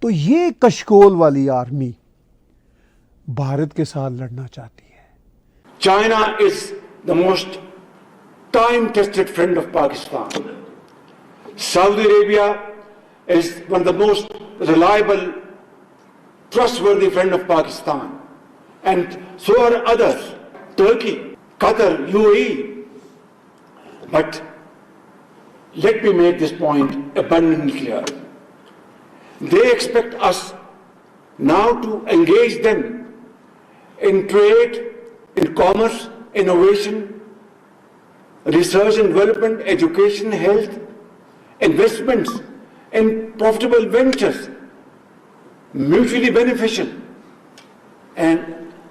تو یہ کشکول والی آرمی بھارت کے ساتھ لڑنا چاہتی ہے. China is the most time-tested friend of Pakistan. Saudi Arabia is one of the most reliable, trustworthy friend of Pakistan. And so are others, Turkey, Qatar, UAE. But let me make this point abundantly clear. They expect us now to engage them in trade, in commerce, innovation, research and development, education, health, investments, and profitable ventures, mutually beneficial. And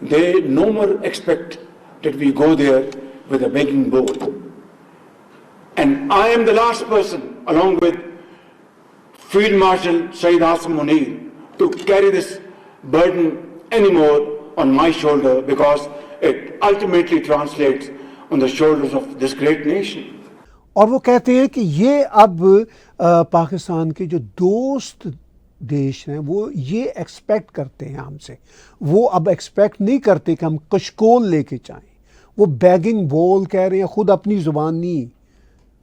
they no more expect that we go there with a begging bowl. And I am the last person, along with Field Marshal Saeed Asim Munir, to carry this burden anymore on my shoulder, because it ultimately translates on the shoulders of this great nation. اور وہ کہتے ہیں کہ یہ اب پاکستان کے جو دوست دیش ہیں وہ یہ ایکسپیکٹ کرتے ہیں ہم سے. وہ اب ایکسپیکٹ نہیں کرتے کہ ہم کشکول لے کے جائیں. وہ بیگنگ بول کہہ رہے ہیں، خود اپنی زبان نہیں.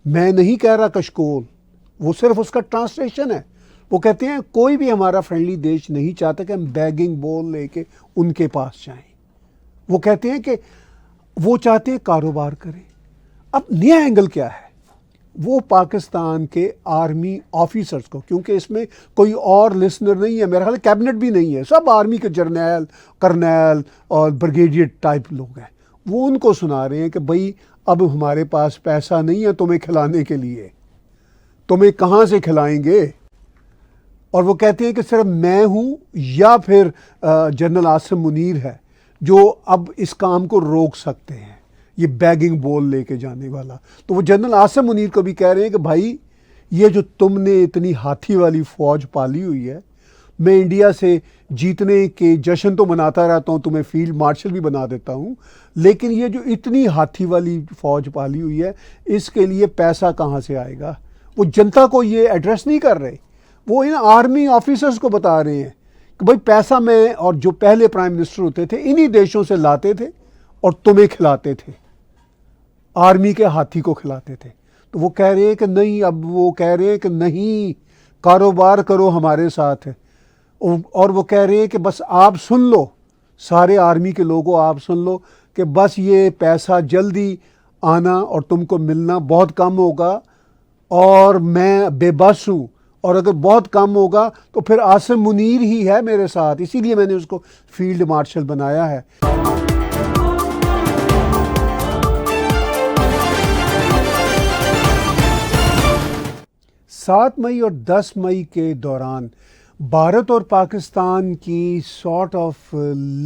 میں نہیں کہہ رہا کشکول، وہ صرف اس کا ٹرانسلیشن ہے. وہ کہتے ہیں کوئی بھی ہمارا فرینڈلی دیش نہیں چاہتا کہ ہم بیگنگ بول لے کے ان کے پاس جائیں. وہ کہتے ہیں کہ وہ چاہتے ہیں کاروبار کریں. اب نیا اینگل کیا ہے؟ وہ پاکستان کے آرمی آفیسرز کو، کیونکہ اس میں کوئی اور لسنر نہیں ہے، میرا خیال کیبنٹ بھی نہیں ہے، سب آرمی کے جرنیل، کرنیل اور بریگیڈیئر ٹائپ لوگ ہیں. وہ ان کو سنا رہے ہیں کہ بھائی اب ہمارے پاس پیسہ نہیں ہے تمہیں کھلانے کے لیے، تمہیں کہاں سے کھلائیں گے؟ اور وہ کہتے ہیں کہ صرف میں ہوں یا پھر جنرل عاصم منیر ہے جو اب اس کام کو روک سکتے ہیں، یہ بیگنگ بول لے کے جانے والا. تو وہ جنرل عاصم منیر کو بھی کہہ رہے ہیں کہ بھائی یہ جو تم نے اتنی ہاتھی والی فوج پالی ہوئی ہے، میں انڈیا سے جیتنے کے جشن تو مناتا رہتا ہوں، تمہیں فیلڈ مارشل بھی بنا دیتا ہوں، لیکن یہ جو اتنی ہاتھی والی فوج پالی ہوئی ہے اس کے لیے پیسہ کہاں سے آئے گا؟ وہ جنتا کو یہ ایڈریس نہیں کر رہے، وہ ان آرمی آفیسرز کو بتا رہے ہیں کہ بھائی پیسہ میں اور جو پہلے پرائم منسٹر ہوتے تھے انہی دیشوں سے لاتے تھے اور تمہیں کھلاتے تھے، آرمی کے ہاتھی کو کھلاتے تھے. تو وہ کہہ رہے ہیں کہ نہیں، اب وہ کہہ رہے ہیں کہ نہیں، کاروبار کرو ہمارے ساتھ. اور وہ کہہ رہے ہیں کہ بس آپ سن لو، سارے آرمی کے لوگوں آپ سن لو کہ بس یہ پیسہ جلدی آنا اور تم کو ملنا بہت کم ہوگا، اور میں بے بس ہوں، اور اگر بہت کم ہوگا تو پھر عاصم منیر ہی ہے میرے ساتھ، اسی لیے میں نے اس کو فیلڈ مارشل بنایا ہے. 7 مئی اور 10 مئی کے دوران بھارت اور پاکستان کی sort of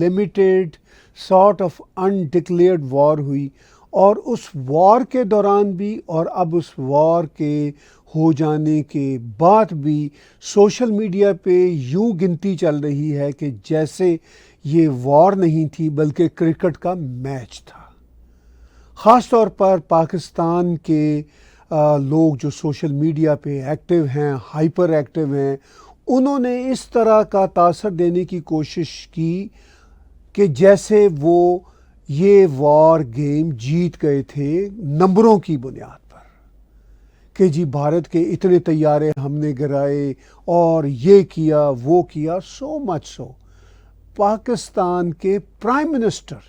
limited, sort of undeclared war ہوئی، اور اس وار کے دوران بھی اور اب اس وار کے ہو جانے کے بعد بھی سوشل میڈیا پہ یوں گنتی چل رہی ہے کہ جیسے یہ وار نہیں تھی بلکہ کرکٹ کا میچ تھا. خاص طور پر پاکستان کے لوگ جو سوشل میڈیا پہ ایکٹیو ہیں، ہائپر ایکٹیو ہیں، انہوں نے اس طرح کا تاثر دینے کی کوشش کی کہ جیسے وہ یہ وار گیم جیت گئے تھے نمبروں کی بنیاد پر، کہ جی بھارت کے اتنے طیارے ہم نے گرائے اور یہ کیا وہ کیا. سو مچ سو پاکستان کے پرائم منسٹر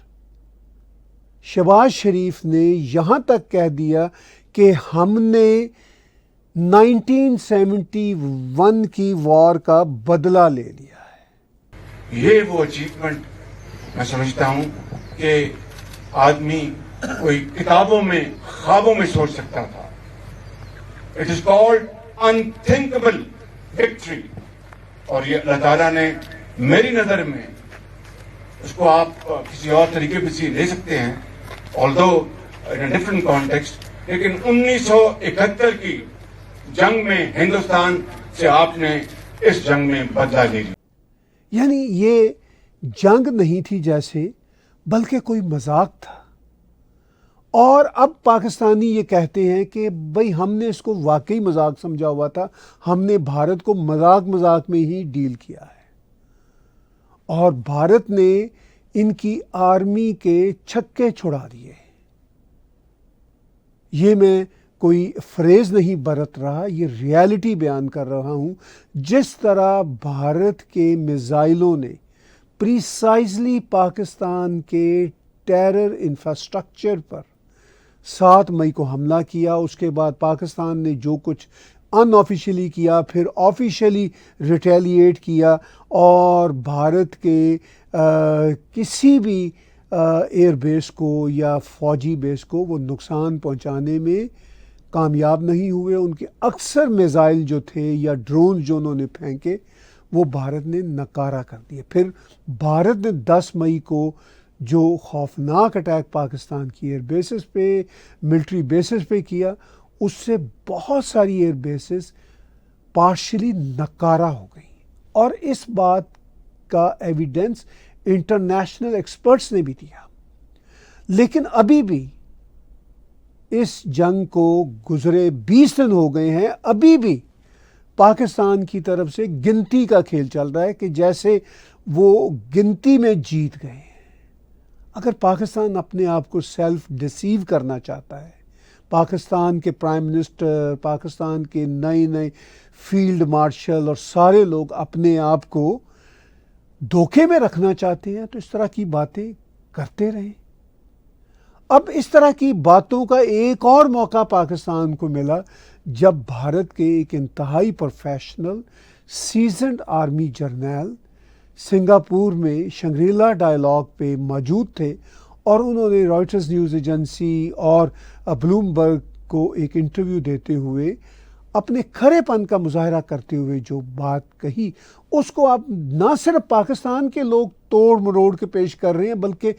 شہباز شریف نے یہاں تک کہہ دیا کہ ہم نے 1971 کی وار کا بدلہ لے لیا ہے. یہ وہ اچیومنٹ میں سمجھتا ہوں کہ آدمی کوئی کتابوں میں، خوابوں میں سوچ سکتا تھا. It is called unthinkable victory. اور یہ اللہ تعالیٰ نے میری نظر میں، اس کو آپ کسی اور طریقے پہ سے لے سکتے ہیں، although in a different context، لیکن 1971 کی جنگ میں ہندوستان سے آپ نے اس جنگ میں بدلہ لے لیا. یعنی یہ جنگ نہیں تھی جیسے، بلکہ کوئی مذاق تھا. اور اب پاکستانی یہ کہتے ہیں کہ بھئی ہم نے اس کو واقعی مذاق سمجھا ہوا تھا، ہم نے بھارت کو مذاق میں ہی ڈیل کیا ہے، اور بھارت نے ان کی آرمی کے چھکے چھڑا دیے۔ یہ میں کوئی فریز نہیں برت رہا، یہ ریالٹی بیان کر رہا ہوں۔ جس طرح بھارت کے میزائلوں نے پریسائزلی پاکستان کے ٹیرر انفراسٹرکچر پر 7 مئی کو حملہ کیا، اس کے بعد پاکستان نے جو کچھ ان آفیشیلی کیا، پھر آفیشیلی ریٹیلیٹ کیا، اور بھارت کے کسی بھی ایئر بیس کو یا فوجی بیس کو وہ نقصان پہنچانے میں کامیاب نہیں ہوئے۔ ان کے اکثر میزائل جو تھے یا ڈرون جو انہوں نے پھینکے وہ بھارت نے نکارہ کر دیے۔ پھر بھارت نے 10 مئی کو جو خوفناک اٹیک پاکستان کی ایئر بیسز پہ، ملٹری بیسز پہ کیا، اس سے بہت ساری ایئر بیسز پارشلی نکارہ ہو گئی، اور اس بات کا ایویڈنس انٹرنیشنل ایکسپرٹس نے بھی دیا۔ لیکن ابھی بھی اس جنگ کو گزرے 20 دن ہو گئے ہیں، ابھی بھی پاکستان کی طرف سے گنتی کا کھیل چل رہا ہے کہ جیسے وہ گنتی میں جیت گئے ہیں۔ اگر پاکستان اپنے آپ کو سیلف ڈیسیو کرنا چاہتا ہے، پاکستان کے پرائم منسٹر، پاکستان کے نئے فیلڈ مارشل اور سارے لوگ اپنے آپ کو دھوکے میں رکھنا چاہتے ہیں تو اس طرح کی باتیں کرتے رہیں۔ اب اس طرح کی باتوں کا ایک اور موقع پاکستان کو ملا جب بھارت کے ایک انتہائی پروفیشنل سیزنڈ آرمی جرنیل سنگاپور میں شنگریلا ڈائیلاگ پہ موجود تھے، اور انہوں نے رائٹرز نیوز ایجنسی اور بلومبرگ کو ایک انٹرویو دیتے ہوئے اپنے کھرے پن کا مظاہرہ کرتے ہوئے جو بات کہی، اس کو آپ نہ صرف پاکستان کے لوگ توڑ مروڑ کے پیش کر رہے ہیں، بلکہ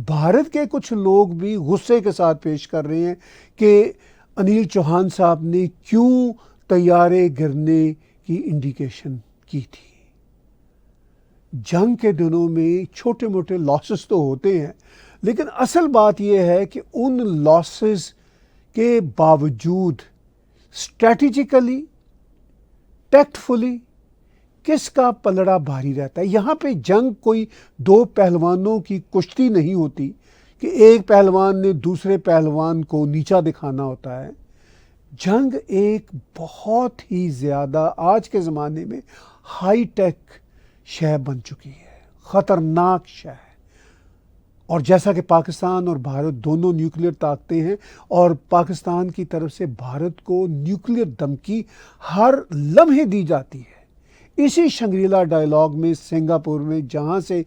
بھارت کے کچھ لوگ بھی غصے کے ساتھ پیش کر رہے ہیں کہ انیل چوہان صاحب نے کیوں طیارے گرنے کی انڈیکیشن کی تھی۔ جنگ کے دنوں میں چھوٹے موٹے لاسز تو ہوتے ہیں، لیکن اصل بات یہ ہے کہ ان لاسز کے باوجود اسٹریٹجیکلی، ٹیکٹفلی کس کا پلڑا بھاری رہتا ہے۔ یہاں پہ جنگ کوئی 2 پہلوانوں کی کشتی نہیں ہوتی کہ ایک پہلوان نے دوسرے پہلوان کو نیچا دکھانا ہوتا ہے۔ جنگ ایک بہت ہی زیادہ آج کے زمانے میں ہائی ٹیک شے بن چکی ہے، خطرناک شے ہے، اور جیسا کہ پاکستان اور بھارت دونوں نیوکلیئر طاقتیں ہیں، اور پاکستان کی طرف سے بھارت کو نیوکلیئر دھمکی ہر لمحے دی جاتی ہے۔ اسی شنگریلا ڈائیلاگ میں سنگاپور میں جہاں سے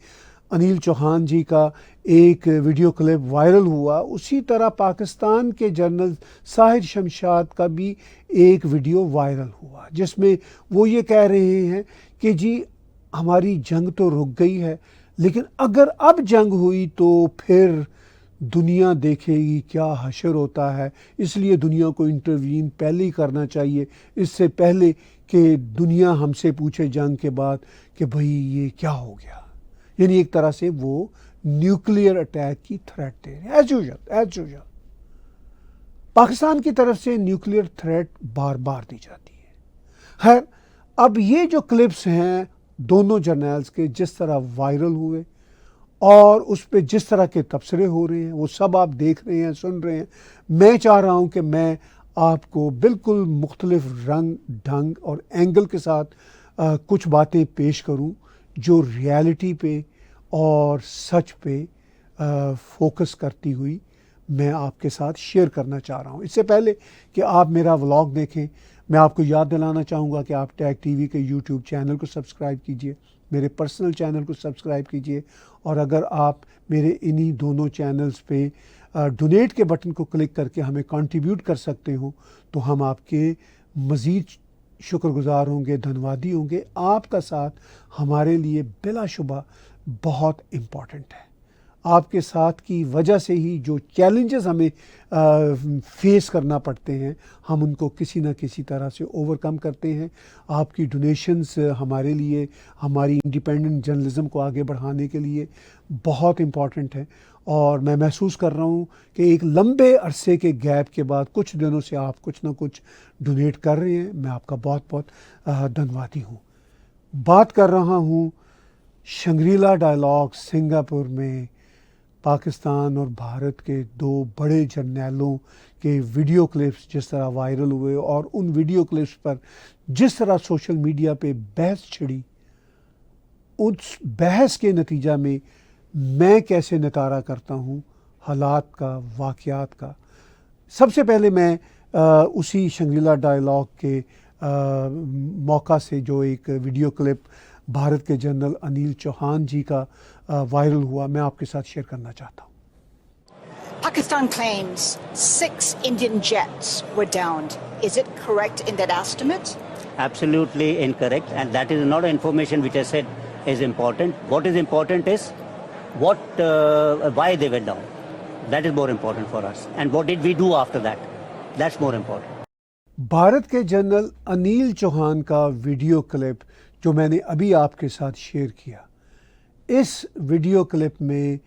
انیل چوہان جی کا ایک ویڈیو کلپ وائرل ہوا، اسی طرح پاکستان کے جنرل ساحر شمشاد کا بھی ایک ویڈیو وائرل ہوا، جس میں وہ یہ کہہ رہے ہیں کہ جی ہماری جنگ تو رک گئی ہے، لیکن اگر اب جنگ ہوئی تو پھر دنیا دیکھے گی کیا حشر ہوتا ہے، اس لیے دنیا کو انٹروین پہلے ہی کرنا چاہیے، اس سے پہلے کہ دنیا ہم سے پوچھے جنگ کے بعد کہ بھئی یہ کیا ہو گیا۔ یعنی ایک طرح سے وہ نیوکلیئر اٹیک کی تھریٹ دے رہے ہیں، ایز یوزول پاکستان کی طرف سے نیوکلیئر تھریٹ بار بار دی جاتی ہے۔ خیر، اب یہ جو کلپس ہیں دونوں جرنیلز کے جس طرح وائرل ہوئے اور اس پہ جس طرح کے تبصرے ہو رہے ہیں، وہ سب آپ دیکھ رہے ہیں، سن رہے ہیں۔ میں چاہ رہا ہوں کہ میں آپ کو بالکل مختلف رنگ ڈھنگ اور اینگل کے ساتھ کچھ باتیں پیش کروں جو ریالٹی پہ اور سچ پہ فوکس کرتی ہوئی میں آپ کے ساتھ شیئر کرنا چاہ رہا ہوں۔ اس سے پہلے کہ آپ میرا ولاگ دیکھیں، میں آپ کو یاد دلانا چاہوں گا کہ آپ ٹیگ ٹی وی کے یوٹیوب چینل کو سبسکرائب کیجئے، میرے پرسنل چینل کو سبسکرائب کیجئے، اور اگر آپ میرے انہی دونوں چینلز پہ ڈونیٹ کے بٹن کو کلک کر کے ہمیں کنٹریبیوٹ کر سکتے ہوں تو ہم آپ کے مزید شکر گزار ہوں گے، دھنوادی ہوں گے۔ آپ کا ساتھ ہمارے لیے بلا شبہ بہت امپورٹنٹ ہے۔ آپ کے ساتھ کی وجہ سے ہی جو چیلنجز ہمیں فیس کرنا پڑتے ہیں ہم ان کو کسی نہ کسی طرح سے اوور کم کرتے ہیں. آپ کی ڈونیشنز ہمارے لیے ہماری انڈیپینڈنٹ جرنلزم کو آگے بڑھانے کے لیے بہت امپورٹنٹ ہے, اور میں محسوس کر رہا ہوں کہ ایک لمبے عرصے کے گیپ کے بعد کچھ دنوں سے آپ کچھ نہ کچھ ڈونیٹ کر رہے ہیں. میں آپ کا بہت بہت دھنوادی ہوں. بات کر رہا ہوں شنگریلا ڈائلاگ سنگاپور میں پاکستان اور بھارت کے دو بڑے جرنیلوں کے ویڈیو کلپس جس طرح وائرل ہوئے, اور ان ویڈیو کلپس پر جس طرح سوشل میڈیا پہ بحث چھڑی, اس بحث کے نتیجہ میں کیسے نتارا کرتا ہوں حالات کا, واقعات کا. سب سے پہلے میں اسی شنگریلا ڈائلاگ کے موقع سے جو ایک ویڈیو کلپ بھارت کے جنرل انیل چوہان جی کا وائرل ہوا, میں آپ کے ساتھ شیئر کرنا چاہتا ہوں. Pakistan claims 6 Indian jets were downed. Is it correct in that estimate? Absolutely incorrect, and that is not information which I said is important. What is important is why they went down. That is more important for us. And what did we do after that? That's more important. Bharat کے general Anil Chauhan کا video clip جو میں نے ابھی آپ کے ساتھ share کیا, اس ویڈیو کلپ میں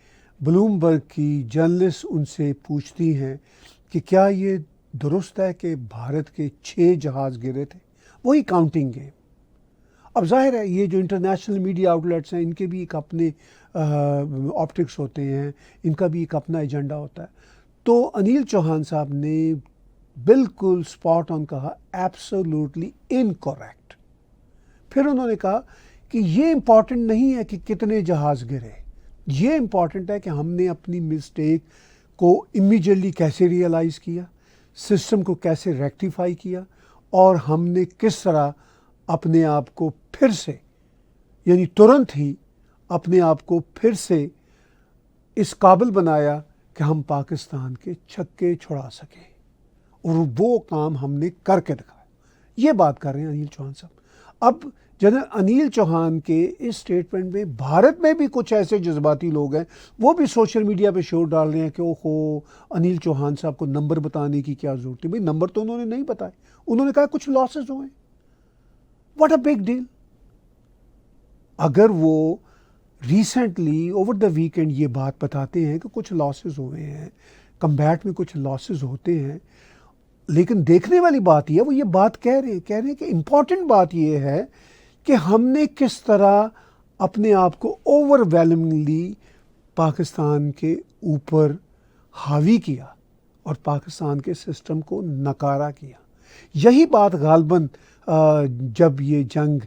بلومبرگ کی جرنلسٹ ان سے پوچھتی ہیں کہ کیا یہ درست ہے کہ بھارت کے 6 جہاز گرے تھے. وہی کاؤنٹنگ گیم. اب ظاہر ہے یہ جو انٹرنیشنل میڈیا آؤٹ لیٹس ہیں ان کے بھی ایک اپنے آپٹکس ہوتے ہیں, ان کا بھی ایک اپنا ایجنڈا ہوتا ہے. تو انیل چوہان صاحب نے بالکل اسپاٹ آن کہا, ایبسولوٹلی انکوریکٹ. پھر انہوں نے کہا کہ یہ امپورٹنٹ نہیں ہے کہ کتنے جہاز گرے, یہ امپورٹنٹ ہے کہ ہم نے اپنی مسٹیک کو امیڈیٹلی کیسے ریئلائز کیا, سسٹم کو کیسے ریکٹیفائی کیا, اور ہم نے کس طرح اپنے آپ کو پھر سے یعنی ترنت ہی اپنے آپ کو پھر سے اس قابل بنایا کہ ہم پاکستان کے چھکے چھڑا سکیں, اور وہ کام ہم نے کر کے دکھایا. یہ بات کر رہے ہیں انیل چوہان صاحب. اب جنرل انیل چوہان کے اس سٹیٹمنٹ میں بھارت میں بھی کچھ ایسے جذباتی لوگ ہیں, وہ بھی سوشل میڈیا پہ شور ڈال رہے ہیں کہ اوہو انیل چوہان صاحب کو نمبر بتانے کی کیا ضرورت ہے. بھئی نمبر تو انہوں نے نہیں بتائے, انہوں نے کہا کچھ لاسز ہوئے. What a big deal. اگر وہ ریسنٹلی اوور دا ویکینڈ یہ بات بتاتے ہیں کہ کچھ لاسز ہوئے ہیں, کمبیٹ میں کچھ لاسز ہوتے ہیں, لیکن دیکھنے والی بات یہ ہے وہ یہ بات کہہ رہے ہیں کہ امپورٹنٹ بات یہ ہے کہ ہم نے کس طرح اپنے آپ کو اوور ویلمنگلی پاکستان کے اوپر حاوی کیا اور پاکستان کے سسٹم کو نکارا کیا. یہی بات غالباً جب یہ جنگ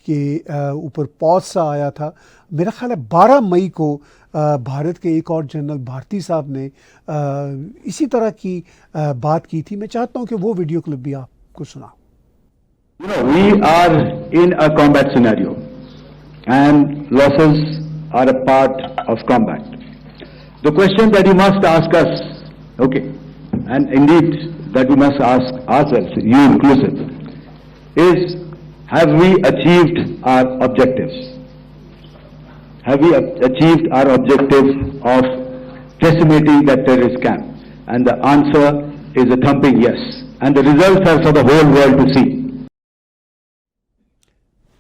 کے اوپر پوز سا آیا تھا, میرا خیال ہے 12 مئی کو بھارت کے ایک اور جنرل بھارتی صاحب نے اسی طرح کی بات کی تھی. میں چاہتا ہوں کہ وہ ویڈیو کلپ بھی آپ کو سناؤں. You know, we are in a combat scenario and losses are a part of combat. The question that you must ask us, okay, and indeed that we must ask ourselves, you inclusive, is have we achieved our objectives? Have we achieved our objective of decimating that terrorist camp? And the answer is a thumping yes. And the results are for the whole world to see.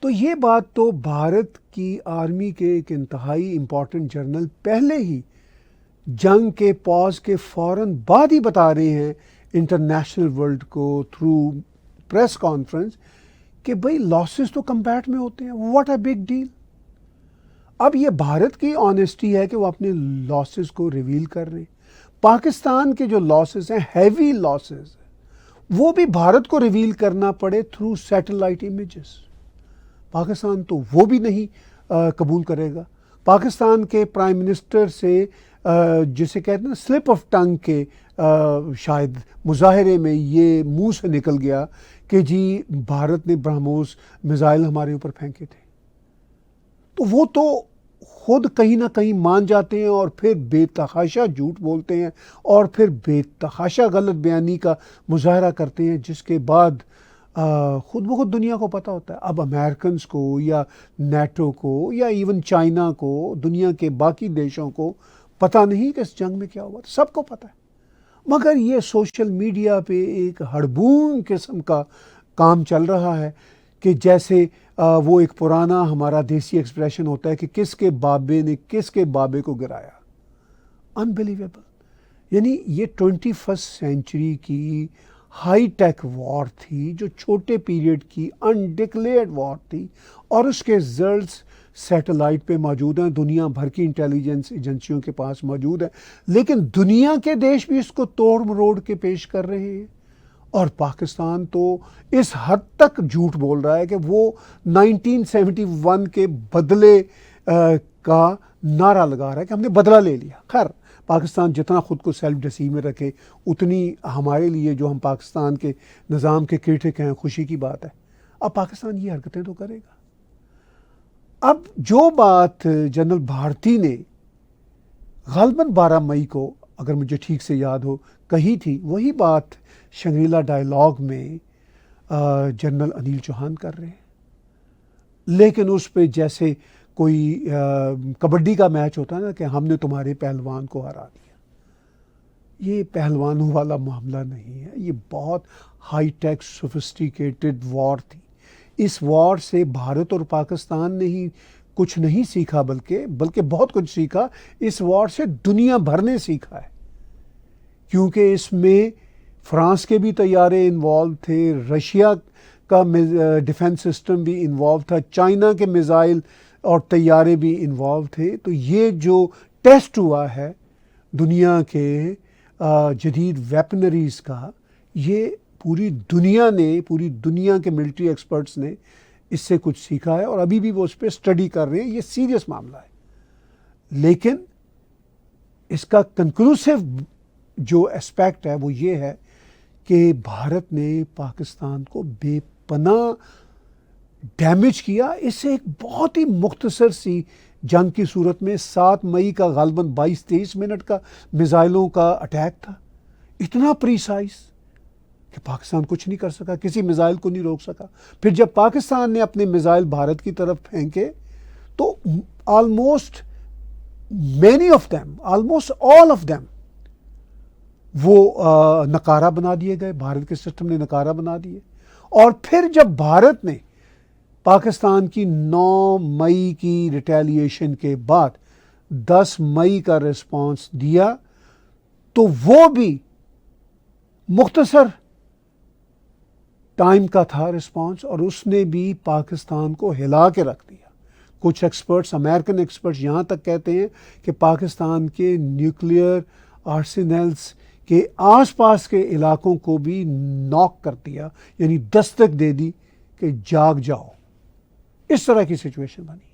تو یہ بات تو بھارت کی army کے ایک انتہائی important general پہلے ہی جنگ کے پاز کے فوراً بعد ہی بتا رہے ہیں انٹرنیشنل ورلڈ کو تھرو پریس کانفرنس کہ بھئی لاسز تو کمبیٹ میں ہوتے ہیں. What a big deal. اب یہ بھارت کی آنیسٹی ہے کہ وہ اپنے لاسز کو ریویل کر رہے ہیں. پاکستان کے جو لاسز ہیں ہیوی لاسز, وہ بھی بھارت کو ریویل کرنا پڑے تھرو سیٹلائٹ امیجز. پاکستان تو وہ بھی نہیں قبول کرے گا. پاکستان کے پرائم منسٹر سے جسے کہتے ہیں سلپ آف ٹنگ کے شاید مظاہرے میں یہ منہ سے نکل گیا کہ جی بھارت نے برہموس میزائل ہمارے اوپر پھینکے تھے. تو وہ تو خود کہیں نہ کہیں مان جاتے ہیں اور پھر بے تحاشا جھوٹ بولتے ہیں اور پھر بے تحاشا غلط بیانی کا مظاہرہ کرتے ہیں, جس کے بعد خود بخود دنیا کو پتہ ہوتا ہے. اب امریکنز کو یا نیٹو کو یا ایون چائنا کو, دنیا کے باقی دیشوں کو پتہ نہیں کہ اس جنگ میں کیا ہوا. سب کو پتہ ہے, مگر یہ سوشل میڈیا پہ ایک ہڑبون قسم کا کام چل رہا ہے کہ جیسے وہ ایک پرانا ہمارا دیسی ایکسپریشن ہوتا ہے کہ کس کے بابے نے کس کے بابے کو گرایا. انبلیویبل. یعنی یہ 21 سینچری کی ہائی ٹیک وار تھی جو چھوٹے پیریڈ کی انڈکلیئرڈ وار تھی, اور اس کے رزلٹس سیٹلائٹ پہ موجود ہیں, دنیا بھر کی انٹیلیجنس ایجنسیوں کے پاس موجود ہیں, لیکن دنیا کے دیش بھی اس کو توڑ مروڑ کے پیش کر رہے ہیں. اور پاکستان تو اس حد تک جھوٹ بول رہا ہے کہ وہ 1971 کے بدلے کا نعرہ لگا رہا ہے کہ ہم نے بدلہ لے لیا. خیر, پاکستان جتنا خود کو سیلف ڈیسیو میں رکھے اتنی ہمارے لیے جو ہم پاکستان کے نظام کے کرٹک ہیں خوشی کی بات ہے. اب پاکستان یہ حرکتیں تو کرے گا. اب جو بات جنرل بھارتی نے غالباً 12 مئی کو اگر مجھے ٹھیک سے یاد ہو کہی تھی, وہی بات شنگریلا ڈائلاگ میں جنرل انیل چوہان کر رہے ہیں. لیکن اس پہ جیسے کوئی کبڈی کا میچ ہوتا ہے نا کہ ہم نے تمہارے پہلوان کو ہرا دیا. یہ پہلوانوں والا معاملہ نہیں ہے, یہ بہت ہائی ٹیک سوفسٹیکیٹڈ وار تھی. اس وار سے بھارت اور پاکستان نے ہی کچھ نہیں سیکھا بلکہ بہت کچھ سیکھا. اس وار سے دنیا بھر نے سیکھا ہے, کیونکہ اس میں فرانس کے بھی طیارے انوالو تھے, رشیا کا ڈیفنس سسٹم بھی انوالو تھا, چائنا کے میزائل اور طیارے بھی انوالو تھے. تو یہ جو ٹیسٹ ہوا ہے دنیا کے جدید ویپنریز کا, یہ پوری دنیا کے ملٹری ایکسپرٹس نے اس سے کچھ سیکھا ہے, اور ابھی بھی وہ اس پہ اسٹڈی کر رہے ہیں. یہ سیریس معاملہ ہے, لیکن اس کا کنکلوسیو جو اسپیکٹ ہے وہ یہ ہے کہ بھارت نے پاکستان کو بے پناہ ڈیمیج کیا. اس سے ایک بہت ہی مختصر سی جنگ کی صورت میں 7 مئی کا غالباً 22-23 منٹ کا میزائلوں کا اٹیک تھا, اتنا پریسائز کہ پاکستان کچھ نہیں کر سکا, کسی میزائل کو نہیں روک سکا. پھر جب پاکستان نے اپنے میزائل بھارت کی طرف پھینکے تو آلموسٹ آل آف دیم وہ نکارہ بنا دیے گئے, بھارت کے سسٹم نے نکارہ بنا دیے. اور پھر جب بھارت نے پاکستان کی 9 مئی کی ریٹیلیشن کے بعد 10 مئی کا ریسپانس دیا تو وہ بھی مختصر ٹائم کا تھا رسپانس, اور اس نے بھی پاکستان کو ہلا کے رکھ دیا. کچھ ایکسپرٹس, امریکن ایکسپرٹس یہاں تک کہتے ہیں کہ پاکستان کے نیوکلیئر آرسینلز کے آس پاس کے علاقوں کو بھی ناک کر دیا, یعنی دستک دے دی کہ جاگ جاؤ. اس طرح کی سچویشن بنی.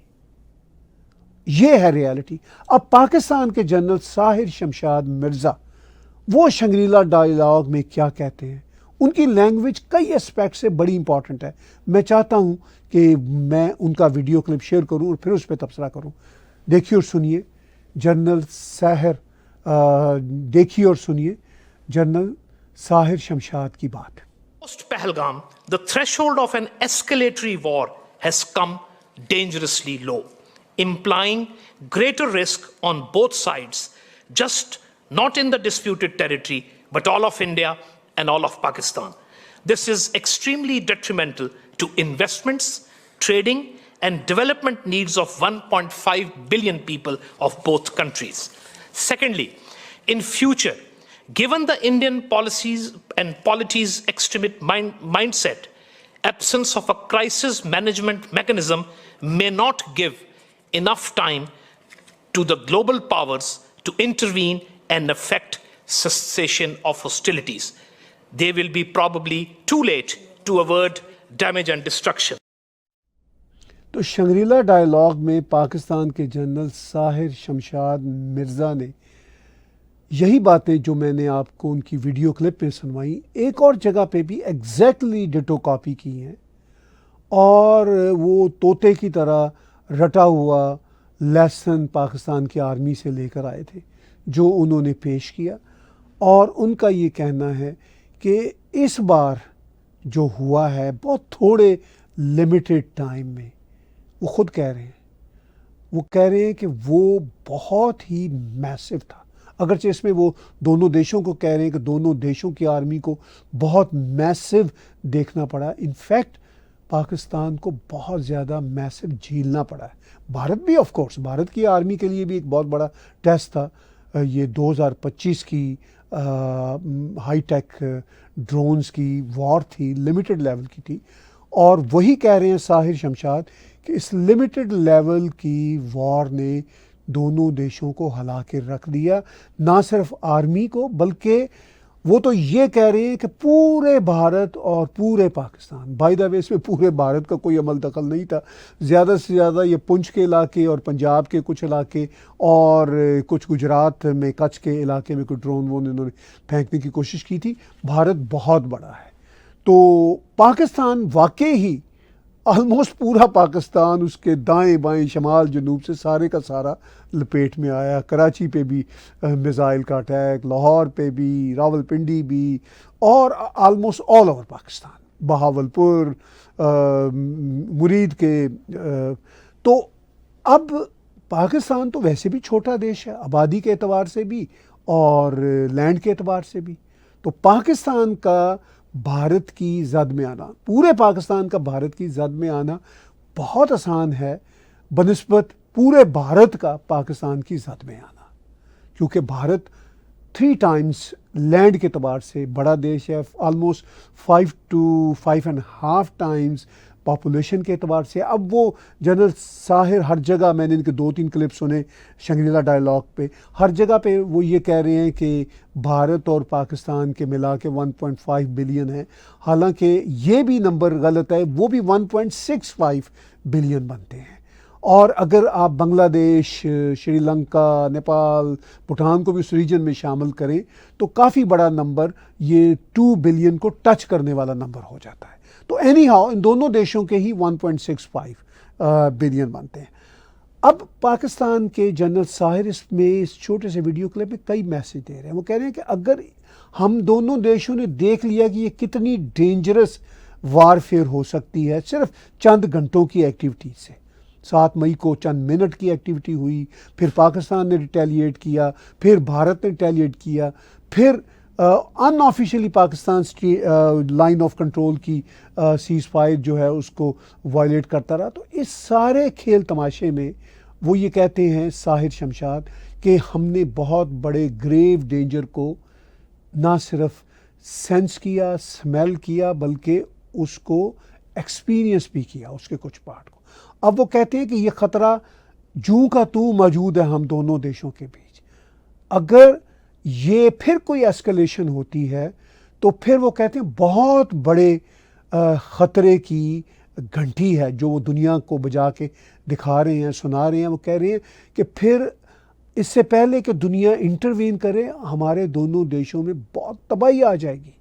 یہ ہے ریالٹی. اب پاکستان کے جنرل ساحر شمشاد مرزا وہ شنگریلا ڈائلاگ میں کیا کہتے ہیں, ان کی لینگویج کئی اسپیکٹ سے بڑی امپورٹنٹ ہے. میں چاہتا ہوں کہ میں ان کا ویڈیو کلپ شیئر کروں اور پھر اس پہ تبصرہ کروں. دیکھیے اور سنیے جنرل ساحر شمشاد کی بات. Post Pahalgam, the threshold of an escalatory war has come dangerously low, implying greater risk on both sides, just not in the disputed territory, but all of India and all of Pakistan. This is extremely detrimental to investments, trading, and development needs of 1.5 billion people of both countries. Secondly, in future, given the Indian policies and polities extremist mindset, absence of a crisis management mechanism may not give enough time to the global powers to intervene and effect cessation of hostilities. They will be probably too late to avert damage and destruction. تو شنگریلا dialogue میں پاکستان کے general Sahir Shamshad Mirza نے یہی باتیں جو میں نے آپ کو ان کی ویڈیو کلپ میں سنوائی ایک اور جگہ پہ بھی ایگزیکٹلی ڈٹو کاپی کی ہیں, اور وہ طوطے کی طرح رٹا ہوا لیسن پاکستان کی آرمی سے لے کر آئے تھے جو انہوں نے پیش کیا. اور ان کا یہ کہنا ہے کہ اس بار جو ہوا ہے بہت تھوڑے لمیٹڈ ٹائم میں، وہ خود کہہ رہے ہیں کہ وہ بہت ہی میسو تھا. اگرچہ اس میں وہ دونوں دیشوں کو کہہ رہے ہیں کہ دونوں دیشوں کی آرمی کو بہت میسو دیکھنا پڑا. انفیکٹ پاکستان کو بہت زیادہ میسو جھیلنا پڑا ہے. بھارت بھی آف کورس، بھارت کی آرمی کے لیے بھی ایک بہت بڑا ٹیسٹ تھا. یہ 2025 کی ہائی ٹیک ڈرونز کی وار تھی، لمیٹڈ لیول کی تھی، اور وہی کہہ رہے ہیں طاہر شمشاد کہ اس لمیٹڈ لیول کی وار نے دونوں دیشوں کو ہلا کے رکھ دیا. نہ صرف آرمی کو، بلکہ وہ تو یہ کہہ رہے ہیں کہ پورے بھارت اور پورے پاکستان، بائی دا وے اس میں پورے بھارت کا کوئی عمل دخل نہیں تھا. زیادہ سے زیادہ یہ پنچ کے علاقے اور پنجاب کے کچھ علاقے اور کچھ گجرات میں کچھ کے علاقے میں کوئی ڈرون وون انہوں نے پھینکنے کی کوشش کی تھی. بھارت بہت بڑا ہے، تو پاکستان واقعی ہی آلموسٹ پورا پاکستان اس کے دائیں بائیں شمال جنوب سے سارے کا سارا لپیٹ میں آیا. کراچی پہ بھی میزائل کا اٹیک، لاہور پہ بھی، راول پنڈی بھی، اور almost all over Pakistan, Bahawalpur, مرید کے. تو اب پاکستان تو ویسے بھی چھوٹا دیش ہے، آبادی کے اعتبار سے بھی اور لینڈ کے اعتبار سے بھی. تو پاکستان کا بھارت کی زد میں آنا، پورے پاکستان کا بھارت کی زد میں آنا بہت آسان ہے بنسبت پورے بھارت کا پاکستان کی زد میں آنا، کیونکہ بھارت 3 ٹائمز لینڈ کے اعتبار سے بڑا دیش ہے، آلموسٹ 5 to 5.5 ٹائمز پاپولیشن کے اعتبار سے. اب وہ جنرل طاہر ہر جگہ، میں نے ان کے 2-3 کلپ سنے شنگریلا ڈائلاگ پہ، ہر جگہ پہ وہ یہ کہہ رہے ہیں کہ بھارت اور پاکستان کے ملا کے 1.5 بلین ہے، حالانکہ یہ بھی نمبر غلط ہے، وہ بھی 1.65 بلین بنتے ہیں. اور اگر آپ بنگلہ دیش، شری لنکا، نیپال، بھوٹان کو بھی اس ریجن میں شامل کریں تو کافی بڑا نمبر، یہ 2 بلین کو ٹچ کرنے والا نمبر ہو جاتا ہے. تو اینی ہاؤ ان دونوں دیشوں کے ہی 1.65 بلین بنتے ہیں. اب پاکستان کے جنرل طاہر اس میں اس چھوٹے سے ویڈیو کلپ میں کئی میسج دے رہے ہیں. وہ کہہ رہے ہیں کہ اگر ہم دونوں دیشوں نے دیکھ لیا کہ یہ کتنی ڈینجرس وار فیئر ہو سکتی ہے صرف چند گھنٹوں کی ایکٹیویٹی سے. 7 مئی کو چند منٹ کی ایکٹیویٹی ہوئی، پھر پاکستان نے ریٹیلیٹ کیا، پھر بھارت نے ریٹیلیٹ کیا، پھر unofficially Pakistan line of control کی سیز فائر جو ہے اس کو وائلیٹ کرتا رہا. تو اس سارے کھیل تماشے میں وہ یہ کہتے ہیں طاہر شمشاد کہ ہم نے بہت بڑے گریو ڈینجر کو نہ صرف سینس کیا، سمیل کیا، بلکہ اس کو ایکسپیرینس بھی کیا، اس کے کچھ پارٹ کو. اب وہ کہتے ہیں کہ یہ خطرہ جوں کا تو موجود ہے ہم دونوں دیشوں کے بیچ. اگر یہ پھر کوئی ایسکلیشن ہوتی ہے تو پھر وہ کہتے ہیں بہت بڑے خطرے کی گھنٹی ہے جو وہ دنیا کو بجا کے دکھا رہے ہیں، سنا رہے ہیں. وہ کہہ رہے ہیں کہ پھر اس سے پہلے کہ دنیا انٹروین کرے ہمارے دونوں دیشوں میں بہت تباہی آ جائے گی.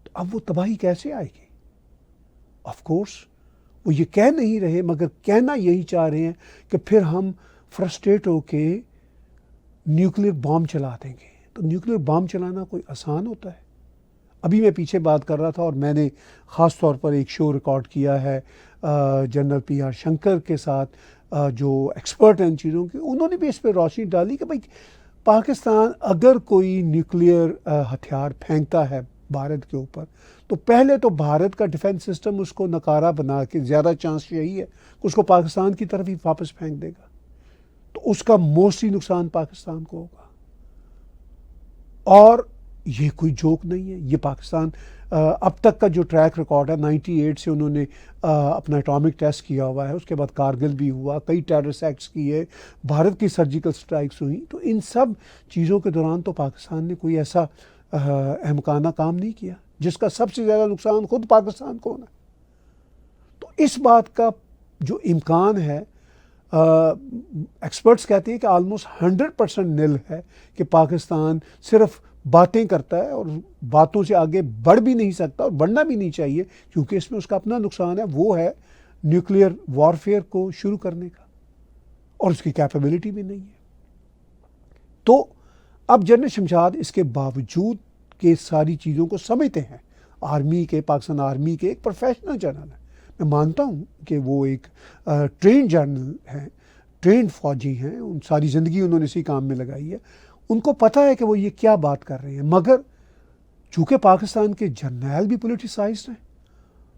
تو اب وہ تباہی کیسے آئے گی؟ آف کورس وہ یہ کہہ نہیں رہے، مگر کہنا یہی چاہ رہے ہیں کہ پھر ہم فرسٹریٹ ہو کے نیوکلیر بام چلا دیں گے. تو نیوکلیر بام چلانا کوئی آسان ہوتا ہے؟ ابھی میں پیچھے بات کر رہا تھا اور میں نے خاص طور پر ایک شو ریکارڈ کیا ہے جنرل پی آر شنکر کے ساتھ جو ایکسپرٹ ہیں ان چیزوں کے. انہوں نے بھی اس پہ روشنی ڈالی کہ بھائی پاکستان اگر کوئی نیوکلیر ہتھیار پھینکتا ہے بھارت کے اوپر تو پہلے تو بھارت کا ڈیفنس سسٹم اس کو نکارہ بنا کے، زیادہ چانس یہی ہے کہ اس کو پاکستان کی طرف ہی واپس پھینک دے گا. تو اس کا موسٹلی نقصان پاکستان کو ہوگا. اور یہ کوئی جوک نہیں ہے، یہ پاکستان اب تک کا جو ٹریک ریکارڈ ہے 98 سے انہوں نے اپنا اٹامک ٹیسٹ کیا ہوا ہے. اس کے بعد کارگل بھی ہوا، کئی ٹیررسٹ ایکٹس کیے، بھارت کی سرجیکل سٹرائکس ہوئیں. تو ان سب چیزوں کے دوران تو پاکستان نے کوئی ایسا احمقانہ کام نہیں کیا جس کا سب سے زیادہ نقصان خود پاکستان کو ہونا. تو اس بات کا جو امکان ہے، ایکسپرٹس کہتے ہیں کہ آلموسٹ 100% نل ہے کہ پاکستان صرف باتیں کرتا ہے اور باتوں سے آگے بڑھ بھی نہیں سکتا اور بڑھنا بھی نہیں چاہیے، کیونکہ اس میں اس کا اپنا نقصان ہے. وہ ہے نیوکلیئر وارفیئر کو شروع کرنے کا، اور اس کی کیپیبلٹی بھی نہیں ہے. تو اب جنرل شمشاد اس کے باوجود کہ ساری چیزوں کو سمجھتے ہیں، آرمی کے پاکستان آرمی کے ایک پروفیشنل جنرل ہیں. میں مانتا ہوں کہ وہ ایک ٹرینڈ جنرل ہیں, ٹرینڈ فوجی ہیں, ان ساری زندگی انہوں نے اسی کام میں لگائی ہے, ان کو پتہ ہے کہ وہ یہ کیا بات کر رہے ہیں. مگر چونکہ پاکستان کے جرنیل بھی پولیٹیسائزڈ ہیں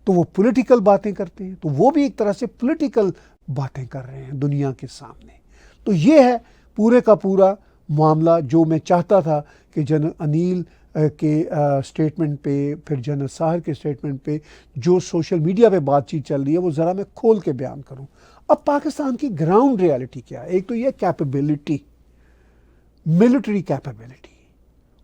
تو وہ پولیٹیکل باتیں کرتے ہیں, تو وہ بھی ایک طرح سے پولیٹیکل باتیں کر رہے ہیں دنیا کے سامنے. تو یہ ہے پورے کا پورا معاملہ جو میں چاہتا تھا کہ جنرل انیل کے اسٹیٹمنٹ پہ, پھر جنرل ساحر کے اسٹیٹمنٹ پہ جو سوشل میڈیا پہ بات چیت چل رہی ہے وہ ذرا میں کھول کے بیان کروں. اب پاکستان کی گراؤنڈ ریالٹی کیا ہے؟ ایک تو یہ کیپیبلٹی, ملٹری کیپیبلٹی,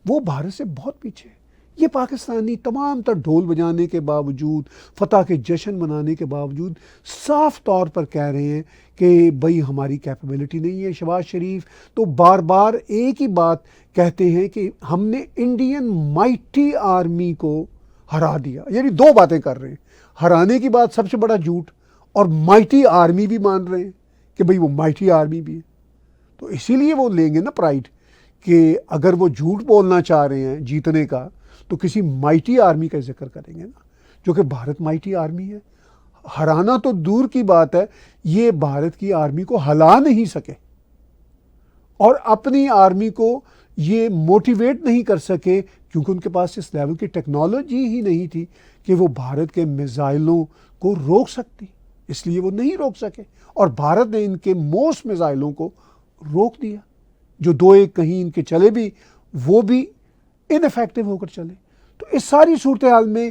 وہ بھارت سے بہت پیچھے ہے. یہ پاکستانی تمام تر ڈھول بجانے کے باوجود, فتح کے جشن منانے کے باوجود صاف طور پر کہہ رہے ہیں کہ بھئی ہماری کیپیبلٹی نہیں ہے. شہباز شریف تو بار بار ایک ہی بات کہتے ہیں کہ ہم نے انڈین مائٹی آرمی کو ہرا دیا. یعنی دو باتیں کر رہے ہیں, ہرانے کی بات سب سے بڑا جھوٹ, اور مائٹی آرمی بھی مان رہے ہیں کہ بھئی وہ مائٹی آرمی بھی ہے. تو اسی لیے وہ لیں گے نا پرائڈ کہ اگر وہ جھوٹ بولنا چاہ رہے ہیں جیتنے کا تو کسی مائٹی آرمی کا ذکر کریں گے نا, جو کہ بھارت مائٹی آرمی ہے. ہرانا تو دور کی بات ہے, یہ بھارت کی آرمی کو ہلا نہیں سکے اور اپنی آرمی کو یہ موٹیویٹ نہیں کر سکے کیونکہ ان کے پاس اس لیول کی ٹیکنالوجی ہی نہیں تھی کہ وہ بھارت کے میزائلوں کو روک سکتی. اس لیے وہ نہیں روک سکے, اور بھارت نے ان کے موسٹ میزائلوں کو روک دیا. جو دو ایک کہیں ان کے چلے بھی وہ بھی ان افیکٹو ہو کر چلے. تو اس ساری صورتحال میں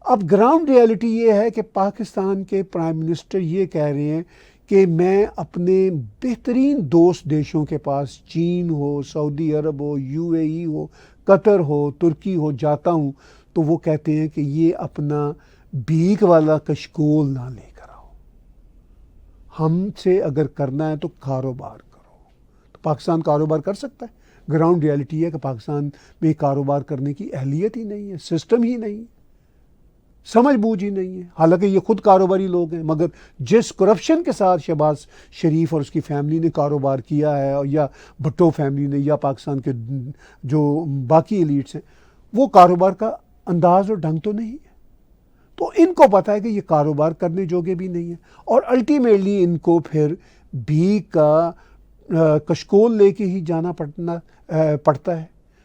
اب گراؤنڈ ریالٹی یہ ہے کہ پاکستان کے پرائم منسٹر یہ کہہ رہے ہیں کہ میں اپنے بہترین دوست دیشوں کے پاس, چین ہو, سعودی عرب ہو, UAE ہو, قطر ہو, ترکی ہو, جاتا ہوں تو وہ کہتے ہیں کہ یہ اپنا بھیک والا کشکول نہ لے کر آؤ, ہم سے اگر کرنا ہے تو کاروبار کرو. تو پاکستان کاروبار کر سکتا ہے؟ گراؤنڈ ریالٹی ہے کہ پاکستان میں کاروبار کرنے کی اہلیت ہی نہیں ہے, سسٹم ہی نہیں ہے, سمجھ بوجھ ہی نہیں ہے. حالانکہ یہ خود کاروباری لوگ ہیں, مگر جس کرپشن کے ساتھ شہباز شریف اور اس کی فیملی نے کاروبار کیا ہے, یا بھٹو فیملی نے, یا پاکستان کے جو باقی ایلیٹس ہیں, وہ کاروبار کا انداز اور ڈھنگ تو نہیں ہے. تو ان کو پتہ ہے کہ یہ کاروبار کرنے جوگے بھی نہیں ہیں, اور الٹیمیٹلی ان کو پھر بھیک کا کشکول لے کے ہی جانا پڑتا ہے.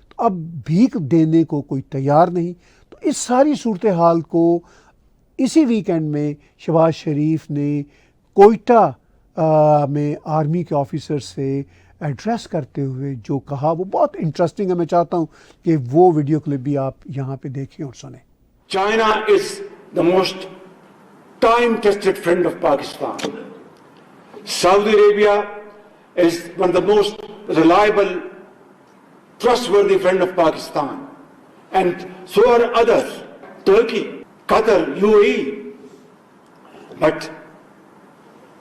تو اب بھیک دینے کو کوئی تیار نہیں. تو اس ساری صورتحال کو اسی ویکینڈ میں شہباز شریف نے کوئٹہ میں آرمی کے آفیسر سے ایڈریس کرتے ہوئے جو کہا وہ بہت انٹرسٹنگ ہے. میں چاہتا ہوں کہ وہ ویڈیو کلپ بھی آپ یہاں پہ دیکھیں اور سنیں. China is the most time-tested friend of Pakistan. Saudi Arabia is one of the most reliable, trustworthy friend of Pakistan. And so are others, Turkey, Qatar, UAE. But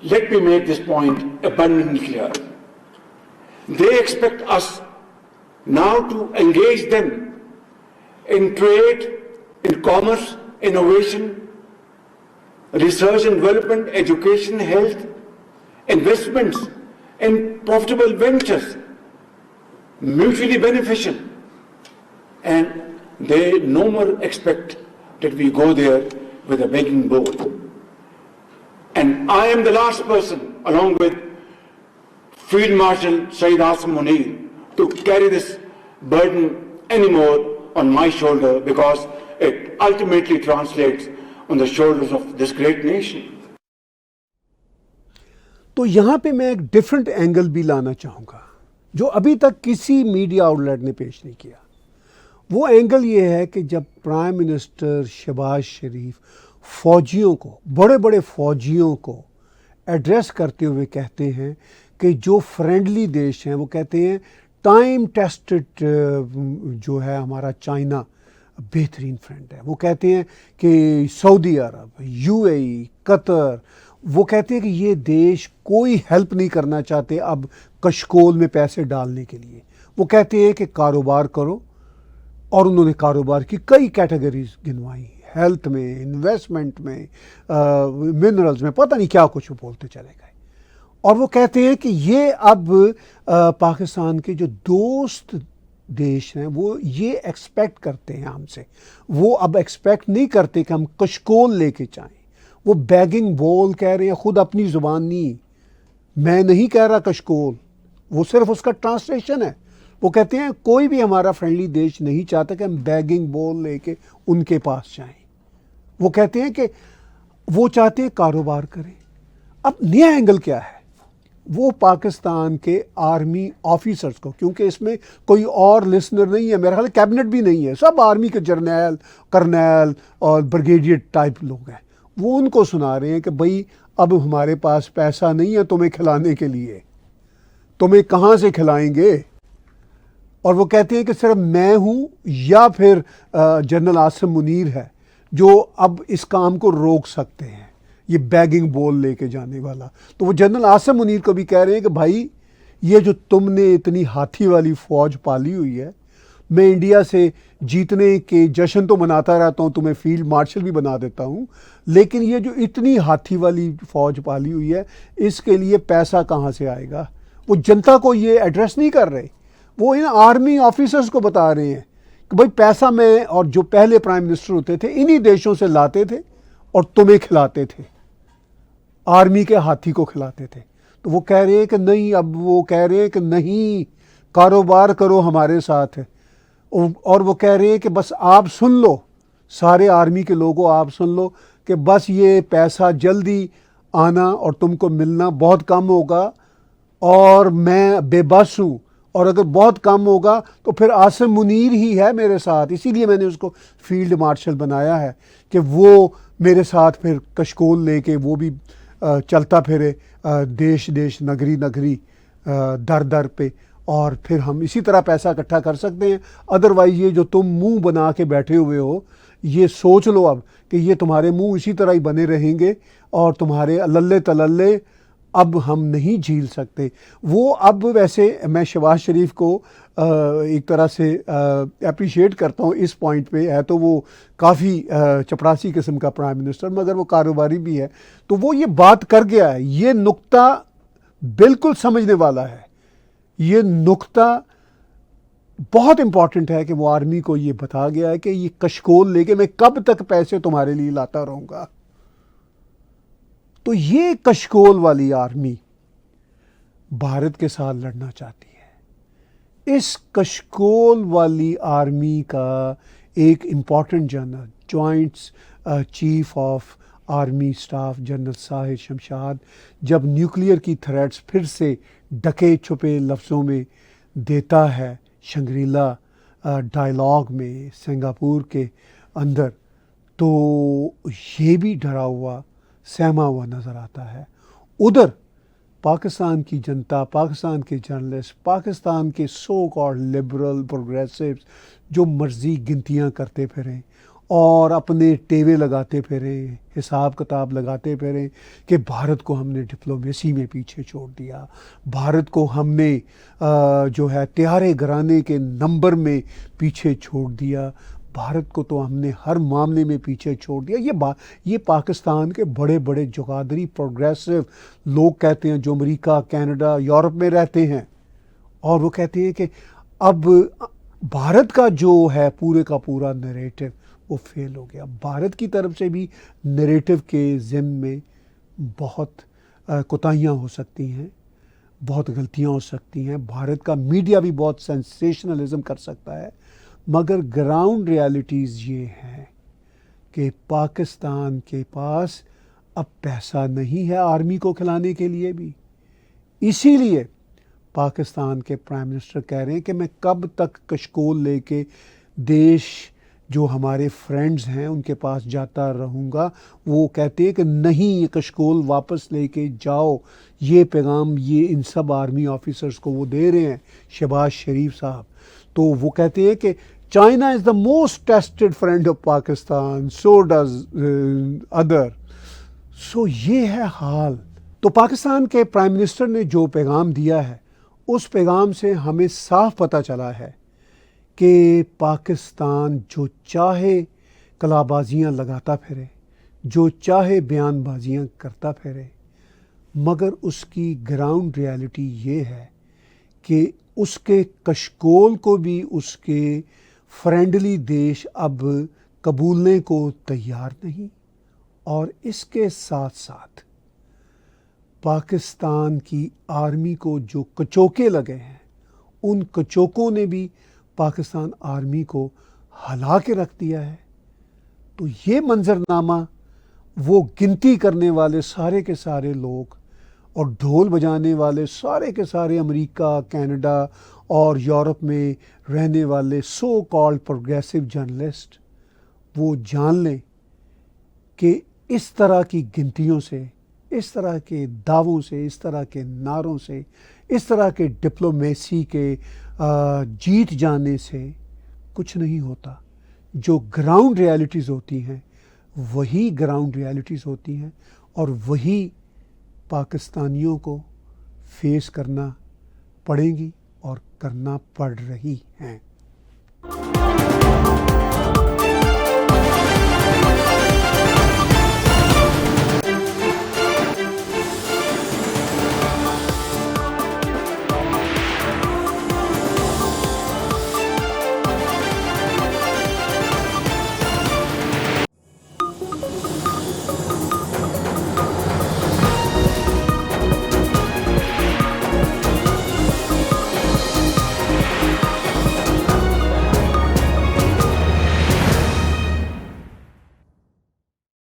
let me make this point abundantly clear. They expect us now to engage them in trade, in commerce, innovation, research and development, education, health, investments, and profitable ventures, mutually beneficial. And they no more expect that we go there with a begging bowl. And I am the last person, along with Field Marshal Saeed Asim Munir, to carry this burden anymore on my shoulder, because it ultimately translates on the shoulders of this great nation. تو یہاں پہ میں ایک different angle بھی لانا چاہوں گا جو ابھی تک کسی میڈیا آؤٹ لیٹ نے پیش نہیں کیا. وہ اینگل یہ ہے کہ جب پرائم منسٹر شہباز شریف فوجیوں کو, بڑے بڑے فوجیوں کو ایڈریس کرتے ہوئے کہتے ہیں کہ جو فرینڈلی دیش ہیں, وہ کہتے ہیں ٹائم ٹیسٹڈ جو ہے ہمارا چائنا بہترین فرینڈ ہے. وہ کہتے ہیں کہ سعودی عرب, UAE, قطر, وہ کہتے ہیں کہ یہ دیش کوئی ہیلپ نہیں کرنا چاہتے اب کشکول میں پیسے ڈالنے کے لیے. وہ کہتے ہیں کہ کاروبار کرو, اور انہوں نے کاروبار کی کئی کیٹیگریز گنوائی, ہیلتھ میں, انویسٹمنٹ میں, منرلز میں, پتہ نہیں کیا کچھ وہ بولتے چلے گئے. اور وہ کہتے ہیں کہ یہ اب پاکستان کے جو دوست دیش ہیں وہ یہ ایکسپیکٹ کرتے ہیں ہم سے. وہ اب ایکسپیکٹ نہیں کرتے کہ ہم کشکول لے کے جائیں. وہ بیگنگ بول کہہ رہے ہیں, خود اپنی زبان نہیں, میں نہیں کہہ رہا کشکول, وہ صرف اس کا ٹرانسلیشن ہے. وہ کہتے ہیں کوئی بھی ہمارا فرینڈلی دیش نہیں چاہتا کہ ہم بیگنگ بول لے کے ان کے پاس جائیں. وہ کہتے ہیں کہ وہ چاہتے ہیں کاروبار کریں. اب نیا اینگل کیا ہے, وہ پاکستان کے آرمی آفیسرز کو, کیونکہ اس میں کوئی اور لسنر نہیں ہے, میرا خیال کیبنٹ بھی نہیں ہے, سب آرمی کے جرنیل, کرنیل اور بریگیڈیئر ٹائپ لوگ ہیں, وہ ان کو سنا رہے ہیں کہ بھائی اب ہمارے پاس پیسہ نہیں ہے تمہیں کھلانے کے لیے, تمہیں کہاں سے کھلائیں گے. اور وہ کہتے ہیں کہ صرف میں ہوں یا پھر جنرل عاصم منیر ہے جو اب اس کام کو روک سکتے ہیں, یہ بیگنگ بول لے کے جانے والا. تو وہ جنرل عاصم منیر کو بھی کہہ رہے ہیں کہ بھائی یہ جو تم نے اتنی ہاتھی والی فوج پالی ہوئی ہے, میں انڈیا سے جیتنے کے جشن تو مناتا رہتا ہوں, تمہیں فیلڈ مارشل بھی بنا دیتا ہوں, لیکن یہ جو اتنی ہاتھی والی فوج پالی ہوئی ہے اس کے لیے پیسہ کہاں سے آئے گا. وہ جنتا کو یہ ایڈریس نہیں کر رہے, وہ ان آرمی آفیسرز کو بتا رہے ہیں کہ بھائی پیسہ میں اور جو پہلے پرائم منسٹر ہوتے تھے انہی دیشوں سے لاتے تھے اور تمہیں کھلاتے تھے, آرمی کے ہاتھی کو کھلاتے تھے. تو وہ کہہ رہے ہیں کہ نہیں, اب وہ کہہ رہے ہیں کہ نہیں, کاروبار کرو ہمارے ساتھ. اور وہ کہہ رہے ہیں کہ بس آپ سن لو, سارے آرمی کے لوگوں آپ سن لو کہ بس یہ پیسہ جلدی آنا اور تم کو ملنا بہت کم ہوگا, اور میں بے بس ہوں, اور اگر بہت کم ہوگا تو پھر عاصم منیر ہی ہے میرے ساتھ, اسی لیے میں نے اس کو فیلڈ مارشل بنایا ہے کہ وہ میرے ساتھ پھر کشکول لے کے وہ بھی چلتا پھرے دیش دیش نگری نگری در در پہ, اور پھر ہم اسی طرح پیسہ اکٹھا کر سکتے ہیں. ادروائز یہ جو تم منہ بنا کے بیٹھے ہوئے ہو, یہ سوچ لو اب کہ یہ تمہارے منہ اسی طرح ہی بنے رہیں گے اور تمہارے للے تللے اب ہم نہیں جھیل سکتے. وہ اب ویسے میں شہباز شریف کو ایک طرح سے اپریشیٹ کرتا ہوں اس پوائنٹ پہ, ہے تو وہ کافی چپڑاسی قسم کا پرائم منسٹر, مگر وہ کاروباری بھی ہے, تو وہ یہ بات کر گیا ہے. یہ نقطہ بالکل سمجھنے والا ہے, یہ نقطہ بہت امپورٹنٹ ہے کہ وہ آرمی کو یہ بتا گیا ہے کہ یہ کشکول لے کے میں کب تک پیسے تمہارے لیے لاتا رہوں گا. تو یہ کشکول والی آرمی بھارت کے ساتھ لڑنا چاہتی ہے. اس کشکول والی آرمی کا ایک important general, joint chief of army staff general Sahir Shamshad, جب نیوکلیئر کی تھریٹس پھر سے ڈکے چھپے لفظوں میں دیتا ہے شنگریلا ڈائلاگ میں سنگاپور کے اندر, تو یہ بھی ڈرا ہوا سہما ہوا نظر آتا ہے. ادھر پاکستان کی جنتا, پاکستان کے جرنلسٹ, پاکستان کے سو کالڈ لبرل پروگریسوز جو مرضی گنتیاں کرتے پھریں اور اپنے ٹیوے لگاتے پھریں, حساب کتاب لگاتے پھریں کہ بھارت کو ہم نے ڈپلومیسی میں پیچھے چھوڑ دیا, بھارت کو ہم نے جو ہے طیارے گرانے کے نمبر میں پیچھے چھوڑ دیا, بھارت کو تو ہم نے ہر معاملے میں پیچھے چھوڑ دیا. یہ پاکستان کے بڑے بڑے جغادری پروگریسو لوگ کہتے ہیں جو امریکہ, کینیڈا, یورپ میں رہتے ہیں, اور وہ کہتے ہیں کہ اب بھارت کا جو ہے پورے کا پورا نریٹو وہ فیل ہو گیا. بھارت کی طرف سے بھی نریٹو کے ضمن میں بہت کوتاہیاں ہو سکتی ہیں, بہت غلطیاں ہو سکتی ہیں. بھارت کا میڈیا بھی بہت سینسیشنلزم کر سکتا ہے, مگر گراؤنڈ ریالٹیز یہ ہیں کہ پاکستان کے پاس اب پیسہ نہیں ہے آرمی کو کھلانے کے لیے بھی. اسی لیے پاکستان کے پرائم منسٹر کہہ رہے ہیں کہ میں کب تک کشکول لے کے دیش جو ہمارے فرینڈز ہیں ان کے پاس جاتا رہوں گا. وہ کہتے ہیں کہ نہیں, یہ کشکول واپس لے کے جاؤ. یہ پیغام یہ ان سب آرمی آفیسرز کو وہ دے رہے ہیں, شہباز شریف صاحب. تو وہ کہتے ہیں کہ China is the most tested friend of Pakistan, so does other. So یہ ہے حال. تو پاکستان کے پرائم منسٹر نے جو پیغام دیا ہے اس پیغام سے ہمیں صاف پتہ چلا ہے کہ پاکستان جو چاہے کلا بازیاں لگاتا پھرے, جو چاہے بیان بازیاں کرتا پھرے, مگر اس کی گراؤنڈ ریالٹی یہ ہے کہ اس کے کشکول کو بھی اس کے فرینڈلی دیش اب قبولنے کو تیار نہیں، اور اس کے ساتھ ساتھ پاکستان کی آرمی کو جو کچوکے لگے ہیں، ان کچوکوں نے بھی پاکستان آرمی کو ہلا کے رکھ دیا ہے۔ تو یہ منظرنامہ وہ گنتی کرنے والے سارے کے سارے لوگ اور ڈھول بجانے والے سارے کے سارے امریکہ، کینیڈا اور یورپ میں رہنے والے سو کالڈ پروگریسو جرنلسٹ وہ جان لیں کہ اس طرح کی گنتیوں سے، اس طرح کے دعووں سے، اس طرح کے نعروں سے، اس طرح کے ڈپلومیسی کے جیت جانے سے کچھ نہیں ہوتا۔ جو گراؤنڈ ریالٹیز ہوتی ہیں وہی گراؤنڈ ریالٹیز ہوتی ہیں، اور وہی پاکستانیوں کو فیس کرنا پڑیں گی اور کرنا پڑ رہی ہیں۔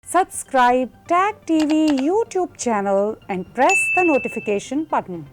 Subscribe Tag TV YouTube channel and press the notification button.